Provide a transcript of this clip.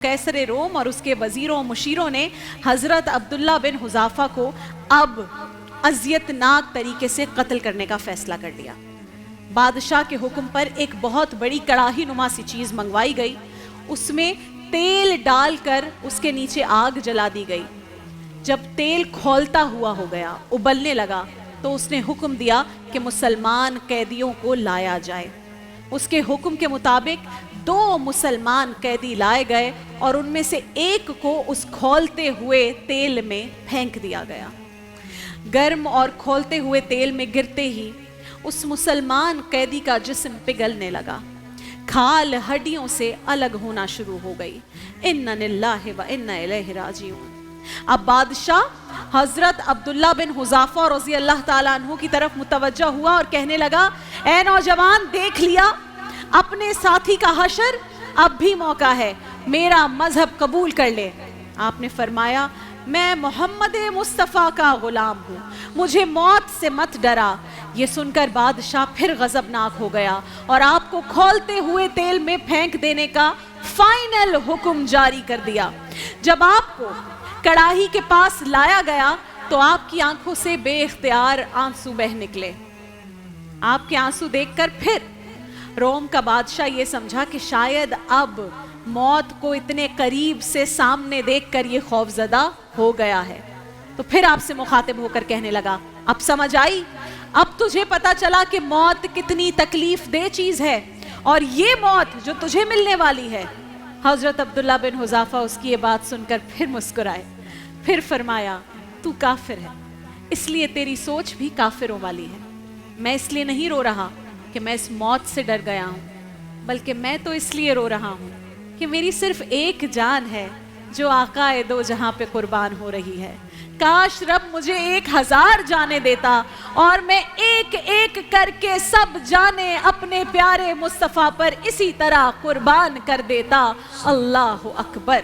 कैसर रोम और उसके वजीरों मुशीरों ने हज़रत अब्दुल्ला बिन हुज़ाफ़ा को अब अज़ियतनाक तरीके से कत्ल करने का फ़ैसला कर लिया। बादशाह के हुक्म पर एक बहुत बड़ी कड़ाही नुमा सी चीज़ मंगवाई गई, उसमें तेल डालकर उसके नीचे आग जला दी गई। जब तेल खौलता हुआ हो गया, उबलने लगा, तो उसने हुक्म दिया कि मुसलमान कैदियों को लाया जाए। उसके हुक्म के मुताबिक 2 मुसलमान कैदी लाए गए और उनमें से एक को उस खौलते हुए तेल में फेंक दिया गया। गर्म और खौलते हुए तेल में गिरते ही उस मुसलमान कैदी का जिस्म पिघलने लगा, खाल हड्डियों से अलग होना शुरू हो गई। इन्ना लिल्लाहि व इन्ना इलैहि राजिऊन। अब बादशाह हजरत अब्दुल्ला बिन हुज़ाफ़ा रज़ी अल्लाह ताला अन्हु की तरफ मुतवज्जा हुआ और कहने लगा, ऐ नौजवान, देख लिया अपने साथी का हशर, अब भी मौका है, मेरा मजहब कबूल कर ले। आपने फरमाया, मैं मोहम्मद मुस्तफ़ा का गुलाम हूँ, मुझे मौत से मत डरा। ये सुनकर बादशाह फिर गजबनाक हो गया और आपको खौलते हुए तेल में फेंक देने का फाइनल हुक्म जारी कर दिया। जब आपको कड़ाही के पास लाया गया तो आपकी आंखों से बेइख्तियार आंसू बह निकले। आपके आंसू देखकर फिर रोम का बादशाह ये समझा कि शायद अब मौत को इतने करीब से सामने देखकर ये खौफजदा हो गया है। तो फिर आपसे मुखातिब होकर कहने लगा, अब समझ आई, अब तुझे पता चला कि मौत कितनी तकलीफ दे चीज है और ये मौत जो तुझे मिलने वाली है। हजरत अब्दुल्ला बिन हुज़ाफ़ा उसकी ये बात सुनकर फिर मुस्कुराए, फिर फरमाया, तू काफिर है, इसलिए तेरी सोच भी काफिरों वाली है। मैं इसलिए नहीं रो रहा कि मैं इस मौत से डर गया हूँ, बल्कि मैं तो इसलिए रो रहा हूँ कि मेरी सिर्फ एक जान है जो आकाए दो जहां पे कुर्बान हो रही है। काश रब मुझे 1000 जाने देता और मैं एक एक करके सब जाने अपने प्यारे मुस्तफ़ा पर इसी तरह कुर्बान कर देता। अल्लाहु अकबर।